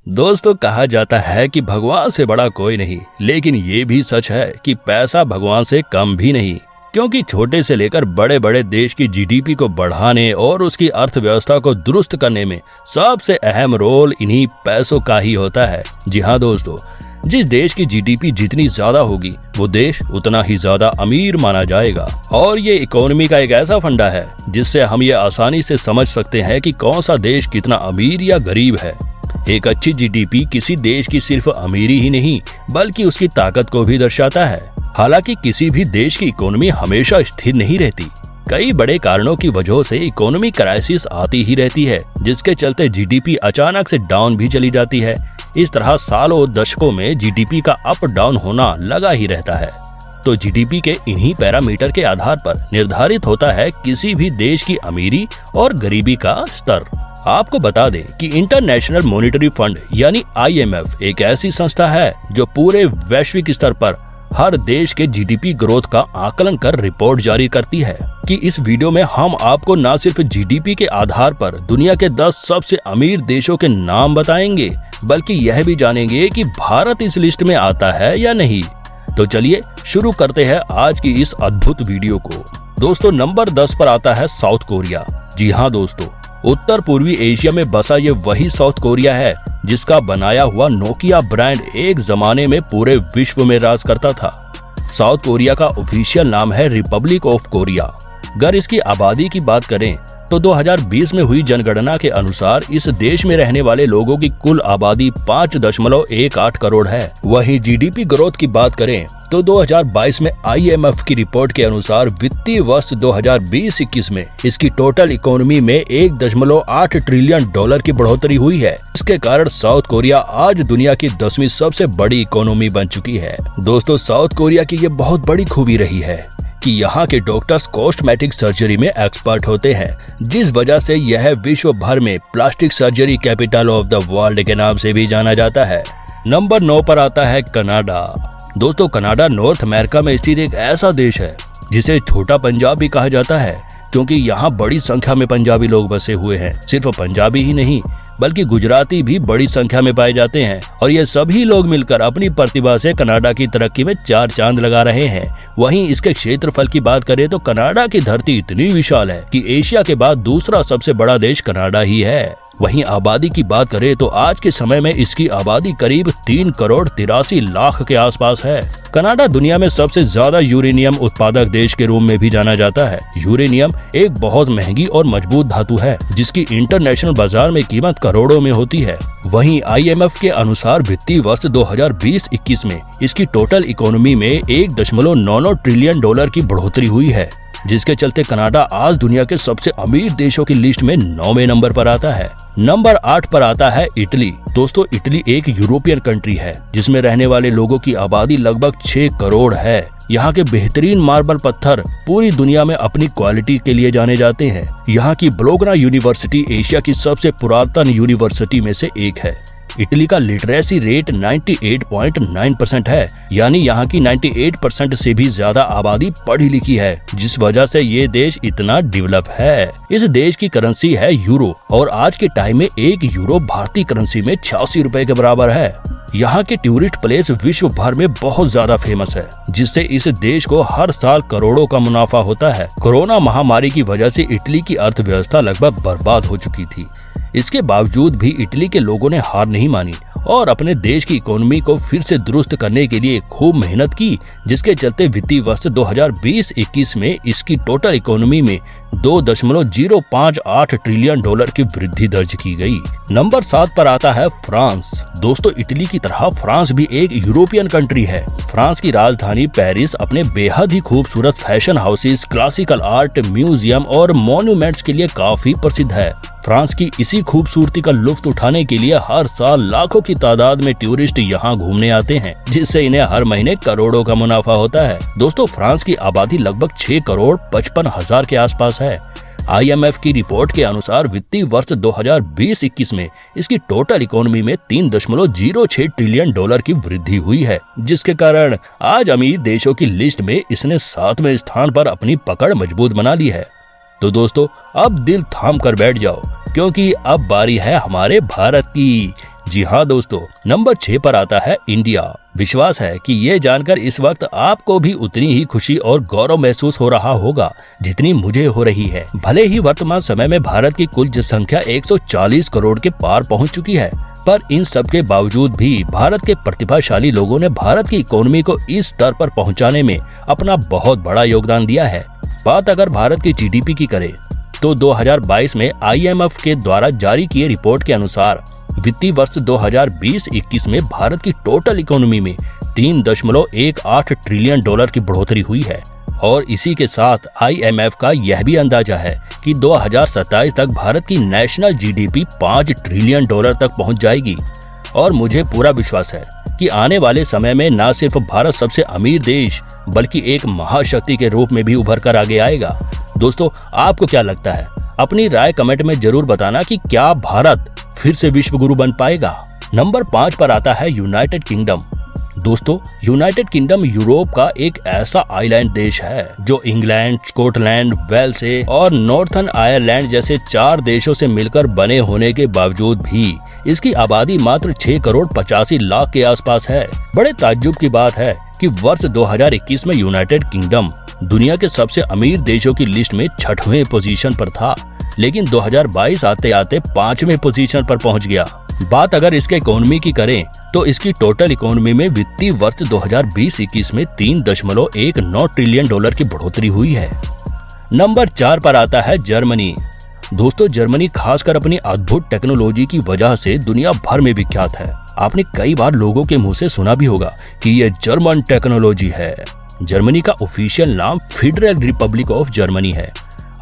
दोस्तों, कहा जाता है कि भगवान से बड़ा कोई नहीं, लेकिन ये भी सच है कि पैसा भगवान से कम भी नहीं, क्योंकि छोटे से लेकर बड़े बड़े देश की जीडीपी को बढ़ाने और उसकी अर्थव्यवस्था को दुरुस्त करने में सबसे अहम रोल इन्हीं पैसों का ही होता है। जी हाँ दोस्तों, जिस देश की जीडीपी जितनी ज्यादा होगी वो देश उतना ही ज्यादा अमीर माना जाएगा। और ये इकोनॉमी का एक ऐसा फंडा है जिससे हम ये आसानी से समझ सकते हैं कि कौन सा देश कितना अमीर या गरीब है। एक अच्छी जीडीपी किसी देश की सिर्फ अमीरी ही नहीं बल्कि उसकी ताकत को भी दर्शाता है। हालांकि किसी भी देश की इकोनॉमी हमेशा स्थिर नहीं रहती। कई बड़े कारणों की वजह से इकोनॉमी क्राइसिस आती ही रहती है, जिसके चलते जीडीपी अचानक से डाउन भी चली जाती है। इस तरह सालों और दशकों में जीडीपी का अप डाउन होना लगा ही रहता है। तो जीडीपी के इन्हीं पैरामीटर के आधार पर निर्धारित होता है किसी भी देश की अमीरी और गरीबी का स्तर। आपको बता दें कि इंटरनेशनल मॉनेटरी फंड यानी IMF एक ऐसी संस्था है जो पूरे वैश्विक स्तर पर हर देश के जीडीपी ग्रोथ का आकलन कर रिपोर्ट जारी करती है। कि इस वीडियो में हम आपको न सिर्फ जीडीपी के आधार पर दुनिया के 10 सबसे अमीर देशों के नाम बताएंगे, बल्कि यह भी जानेंगे कि भारत इस लिस्ट में आता है या नहीं। तो चलिए शुरू करते हैं आज की इस अद्भुत वीडियो को। दोस्तों, नंबर 10 पर आता है साउथ कोरिया। जी हाँ दोस्तों, उत्तर पूर्वी एशिया में बसा ये वही साउथ कोरिया है जिसका बनाया हुआ नोकिया ब्रांड एक जमाने में पूरे विश्व में राज करता था। साउथ कोरिया का ऑफिशियल नाम है रिपब्लिक ऑफ कोरिया। अगर इसकी आबादी की बात करें तो 2020 में हुई जनगणना के अनुसार इस देश में रहने वाले लोगों की कुल आबादी 5.18 करोड़ है। वहीं जीडीपी ग्रोथ की बात करें तो 2022 में IMF की रिपोर्ट के अनुसार वित्तीय वर्ष 2020-21 में इसकी टोटल इकोनॉमी में 1.8 ट्रिलियन डॉलर की बढ़ोतरी हुई है। इसके कारण साउथ कोरिया आज दुनिया की 10वीं सबसे बड़ी इकोनॉमी बन चुकी है। दोस्तों, साउथ कोरिया की ये बहुत बड़ी खूबी रही है कि यहाँ के डॉक्टर्स कॉस्मेटिक सर्जरी में एक्सपर्ट होते हैं, जिस वजह से यह विश्व भर में plastic surgery capital of the world के नाम से भी जाना जाता है। नंबर 9 पर आता है कनाडा। दोस्तों, कनाडा नॉर्थ अमेरिका में स्थित एक ऐसा देश है जिसे छोटा पंजाब भी कहा जाता है, क्योंकि यहाँ बड़ी संख्या में पंजाबी लोग बसे हुए हैं। सिर्फ पंजाबी ही नहीं बल्कि गुजराती भी बड़ी संख्या में पाए जाते हैं, और ये सभी लोग मिलकर अपनी प्रतिभा से कनाडा की तरक्की में 4 चांद लगा रहे हैं। वहीं इसके क्षेत्रफल की बात करें तो कनाडा की धरती इतनी विशाल है कि एशिया के बाद दूसरा सबसे बड़ा देश कनाडा ही है। वहीं आबादी की बात करें तो आज के समय में इसकी आबादी करीब 3 करोड़ 83 लाख के आसपास है। कनाडा दुनिया में सबसे ज्यादा यूरेनियम उत्पादक देश के रूप में भी जाना जाता है। यूरेनियम एक बहुत महंगी और मजबूत धातु है जिसकी इंटरनेशनल बाजार में कीमत करोड़ों में होती है। वहीं IMF के अनुसार वित्तीय वर्ष 2020-21 में इसकी टोटल इकोनॉमी में 1.99 ट्रिलियन डॉलर की बढ़ोतरी हुई है, जिसके चलते कनाडा आज दुनिया के सबसे अमीर देशों की लिस्ट में 9वें नंबर पर आता है। नंबर 8 पर आता है इटली। दोस्तों, इटली एक यूरोपियन कंट्री है जिसमें रहने वाले लोगों की आबादी लगभग 6 करोड़ है। यहाँ के बेहतरीन मार्बल पत्थर पूरी दुनिया में अपनी क्वालिटी के लिए जाने जाते हैं। यहाँ की बोलोग्ना यूनिवर्सिटी एशिया की सबसे पुरातन यूनिवर्सिटी में से एक है। इटली का लिटरेसी रेट 98.9% है, यानी यहाँ की 98% से भी ज्यादा आबादी पढ़ी लिखी है, जिस वजह से ये देश इतना डेवलप है। इस देश की करेंसी है यूरो, और आज के टाइम में 1 यूरो भारतीय करेंसी में 86 रुपए के बराबर है। यहाँ के टूरिस्ट प्लेस विश्व भर में बहुत ज्यादा फेमस है, जिससे इस देश को हर साल करोड़ों का मुनाफा होता है। कोरोना महामारी की वजह से इटली की अर्थव्यवस्था लगभग बर्बाद हो चुकी थी। इसके बावजूद भी इटली के लोगों ने हार नहीं मानी और अपने देश की इकोनॉमी को फिर से दुरुस्त करने के लिए खूब मेहनत की, जिसके चलते वित्तीय वर्ष 2020-21 में इसकी टोटल इकोनॉमी में 2.058 ट्रिलियन डॉलर की वृद्धि दर्ज की गई। नंबर 7 पर आता है फ्रांस। दोस्तों, इटली की तरह फ्रांस भी एक यूरोपियन कंट्री है। फ्रांस की राजधानी पेरिस अपने बेहद ही खूबसूरत fashion houses, classical art, museum और मॉन्यूमेंट्स के लिए काफी प्रसिद्ध है। फ्रांस की इसी खूबसूरती का लुत्फ उठाने के लिए हर साल लाखों की तादाद में टूरिस्ट यहाँ घूमने आते हैं, जिससे इन्हें हर महीने करोड़ों का मुनाफा होता है। दोस्तों, फ्रांस की आबादी लगभग 6 करोड़ 55 हजार के आसपास है। IMF की रिपोर्ट के अनुसार वित्तीय वर्ष 2020-21 में इसकी टोटल इकोनॉमी में 3.06 ट्रिलियन डॉलर की वृद्धि हुई है, जिसके कारण आज अमीर देशों की लिस्ट में इसने 7वें स्थान पर अपनी पकड़ मजबूत बना ली है। तो दोस्तों, अब दिल थाम कर बैठ जाओ, क्योंकि अब बारी है हमारे भारत की। जी हाँ दोस्तों, नंबर 6 पर आता है इंडिया। विश्वास है कि ये जानकर इस वक्त आपको भी उतनी ही खुशी और गौरव महसूस हो रहा होगा जितनी मुझे हो रही है। भले ही वर्तमान समय में भारत की कुल जनसंख्या 140 करोड़ के पार पहुंच चुकी है, पर इन सब के बावजूद भी भारत के प्रतिभाशाली लोगों ने भारत की इकोनॉमी को इस स्तर पर पहुंचाने में अपना बहुत बड़ा योगदान दिया है। बात अगर भारत की जीडीपी की करें तो 2022 में IMF के द्वारा जारी किए रिपोर्ट के अनुसार वित्तीय वर्ष 2020-21 में भारत की टोटल इकोनॉमी में 3.18 ट्रिलियन डॉलर की बढ़ोतरी हुई है। और इसी के साथ IMF का यह भी अंदाजा है कि 2027 तक भारत की नेशनल जीडीपी 5 ट्रिलियन डॉलर तक पहुंच जाएगी। और मुझे पूरा विश्वास है कि आने वाले समय में न सिर्फ भारत सबसे अमीर देश बल्कि एक महाशक्ति के रूप में भी उभर कर आगे आएगा। दोस्तों, आपको क्या लगता है? अपनी राय कमेंट में जरूर बताना कि क्या भारत फिर से विश्व गुरु बन पाएगा। नंबर 5 पर आता है यूनाइटेड किंगडम। दोस्तों, यूनाइटेड किंगडम यूरोप का एक ऐसा आइलैंड देश है जो इंग्लैंड, स्कॉटलैंड, वेल्स और नॉर्थर्न आयरलैंड जैसे 4 देशों से मिलकर बने होने के बावजूद भी इसकी आबादी मात्र 6 करोड़ 85 लाख के आसपास है। बड़े ताज्जुब की बात है कि वर्ष 2021 में यूनाइटेड किंगडम दुनिया के सबसे अमीर देशों की लिस्ट में 6वें पोजीशन पर था, लेकिन 2022 आते आते 5वें पोजीशन पर पहुंच गया। बात अगर इसके इकोनॉमी की करें तो इसकी टोटल इकोनॉमी में वित्तीय वर्ष 2020-21 में 3.19 ट्रिलियन डॉलर की बढ़ोतरी हुई है। नंबर 4 पर आता है जर्मनी। दोस्तों, जर्मनी खासकर अपनी अद्भुत टेक्नोलॉजी की वजह से दुनिया भर में विख्यात है। आपने कई बार लोगों के मुंह से सुना भी होगा कि यह जर्मन टेक्नोलॉजी है। जर्मनी का ऑफिशियल नाम फेडरल रिपब्लिक ऑफ जर्मनी है।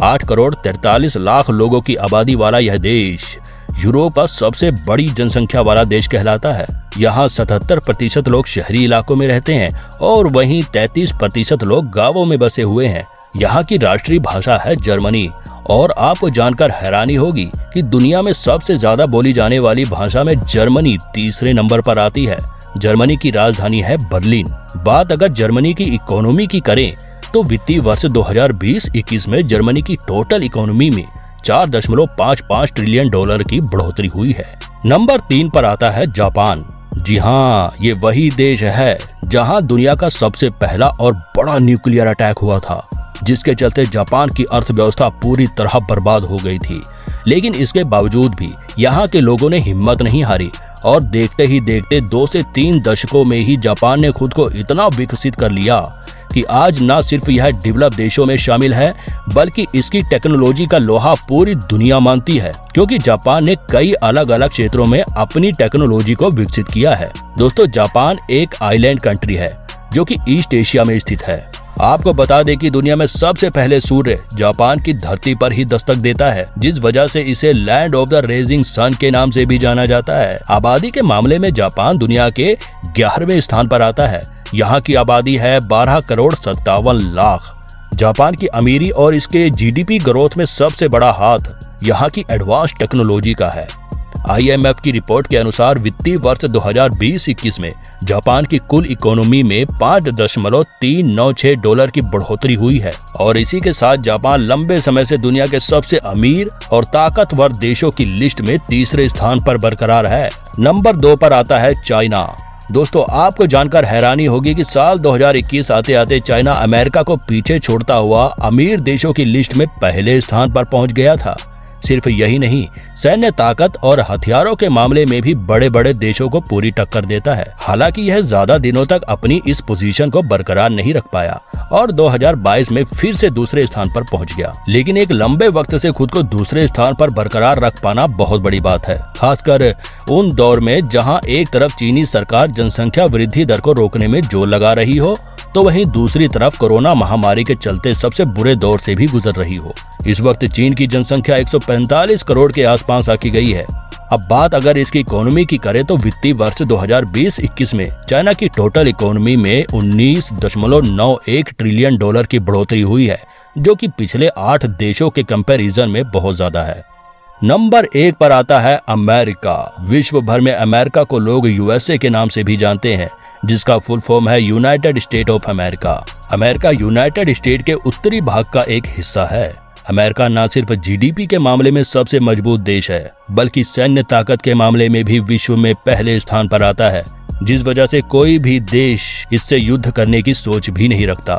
8 करोड़ 43 लाख लोगों की आबादी वाला यह देश यूरोप का सबसे बड़ी जनसंख्या वाला देश कहलाता है। यहाँ 77% लोग शहरी इलाकों में रहते हैं और वहीं 33% लोग गांवों में बसे हुए हैं। यहाँ की राष्ट्रीय भाषा है जर्मनी। और आपको जानकर हैरानी होगी कि दुनिया में सबसे ज्यादा बोली जाने वाली भाषा में जर्मनी तीसरे नंबर पर आती है। जर्मनी की राजधानी है बर्लिन। बात अगर जर्मनी की इकोनॉमी की करें तो वित्तीय वर्ष 2020-21 में जर्मनी की टोटल इकोनॉमी में 4.55 ट्रिलियन डॉलर की बढ़ोतरी हुई है। नंबर 3 पर आता है जापान। जी हाँ, ये वही देश है जहां दुनिया का सबसे पहला और बड़ा न्यूक्लियर अटैक हुआ था, जिसके चलते जापान की अर्थव्यवस्था पूरी तरह बर्बाद हो गई थी। लेकिन इसके बावजूद भी यहाँ के लोगों ने हिम्मत नहीं हारी और देखते ही देखते 2 से 3 दशकों में ही जापान ने खुद को इतना विकसित कर लिया कि आज न सिर्फ यह डेवलप देशों में शामिल है बल्कि इसकी टेक्नोलॉजी का लोहा पूरी दुनिया मानती है, क्योंकि जापान ने कई अलग अलग क्षेत्रों में अपनी टेक्नोलॉजी को विकसित किया है। दोस्तों, जापान एक आइलैंड कंट्री है जो कि ईस्ट एशिया में स्थित है। आपको बता दें कि दुनिया में सबसे पहले सूर्य जापान की धरती पर ही दस्तक देता है, जिस वजह से इसे लैंड ऑफ द रेजिंग सन के नाम से भी जाना जाता है। आबादी के मामले में जापान दुनिया के 11वें स्थान पर आता है। यहाँ की आबादी है 12 करोड़ 57 लाख। जापान की अमीरी और इसके जीडीपी ग्रोथ में सबसे बड़ा हाथ यहाँ की एडवांस टेक्नोलॉजी का है। IMF की रिपोर्ट के अनुसार वित्तीय वर्ष 2020-21 में जापान की कुल इकोनॉमी में 5.396 डॉलर की बढ़ोतरी हुई है और इसी के साथ जापान लंबे समय से दुनिया के सबसे अमीर और ताकतवर देशों की लिस्ट में तीसरे स्थान पर बरकरार है। नंबर 2 पर आता है चाइना। दोस्तों, आपको जानकर हैरानी होगी कि साल 2021 आते आते चाइना अमेरिका को पीछे छोड़ता हुआ अमीर देशों की लिस्ट में पहले स्थान पर पहुंच गया था। सिर्फ यही नहीं, सैन्य ताकत और हथियारों के मामले में भी बड़े बड़े देशों को पूरी टक्कर देता है। हालांकि यह ज्यादा दिनों तक अपनी इस पोजीशन को बरकरार नहीं रख पाया और 2022 में फिर से दूसरे स्थान पर पहुंच गया। लेकिन एक लंबे वक्त से खुद को दूसरे स्थान पर बरकरार रख पाना बहुत बड़ी बात है, खासकर उन दौर में जहां एक तरफ चीनी सरकार जनसंख्या वृद्धि दर को रोकने में जोर लगा रही हो तो वहीं दूसरी तरफ कोरोना महामारी के चलते सबसे बुरे दौर से भी गुजर रही हो। इस वक्त चीन की जनसंख्या 145 करोड़ के आसपास आकी गई है। अब बात अगर इसकी इकोनॉमी की करें तो वित्तीय वर्ष 2020-21 में चाइना की टोटल इकोनॉमी में 19.91 ट्रिलियन डॉलर की बढ़ोतरी हुई है, जो कि पिछले 8 देशों के कंपैरिजन में बहुत ज्यादा है। नंबर 1 पर आता है अमेरिका। विश्व भर में अमेरिका को लोग USA के नाम से भी जानते हैं, जिसका फुल फॉर्म है United state of America. America United state के उत्तरी भाग का एक हिस्सा है। अमेरिका न सिर्फ जीडीपी के मामले में सबसे मजबूत देश है, बल्कि सैन्य ताकत के मामले में भी विश्व में पहले स्थान पर आता है, जिस वजह से कोई भी देश इससे युद्ध करने की सोच भी नहीं रखता।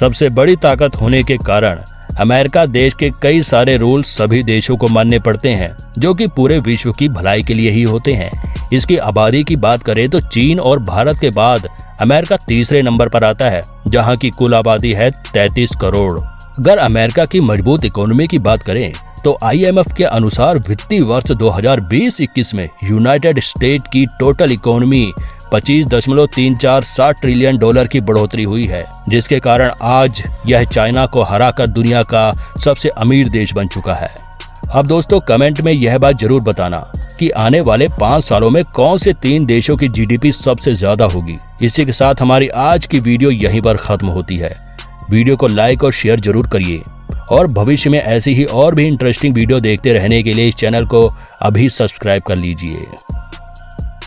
सबसे बड़ी ताकत होने के कारण अमेरिका देश के कई सारे रूल सभी देशों को मानने पड़ते हैं, जो कि पूरे विश्व की भलाई के लिए ही होते हैं। इसकी आबादी की बात करें तो चीन और भारत के बाद अमेरिका तीसरे नंबर पर आता है, जहां की कुल आबादी है 33 करोड़। अगर अमेरिका की मजबूत इकोनॉमी की बात करें तो IMF के अनुसार वित्तीय वर्ष 2020-21 में यूनाइटेड स्टेट की टोटल इकोनॉमी 25.347 ट्रिलियन डॉलर की बढ़ोतरी हुई है, जिसके कारण आज यह चाइना को हराकर दुनिया का सबसे अमीर देश बन चुका है। अब दोस्तों कमेंट में यह बात जरूर बताना कि आने वाले 5 सालों में कौन से 3 देशों की GDP सबसे ज्यादा होगी। इसी के साथ हमारी आज की वीडियो यहीं पर खत्म होती है। वीडियो को लाइक और शेयर जरूर करिए और भविष्य में ऐसी ही और भी इंटरेस्टिंग वीडियो देखते रहने के लिए इस चैनल को अभी सब्सक्राइब कर लीजिए।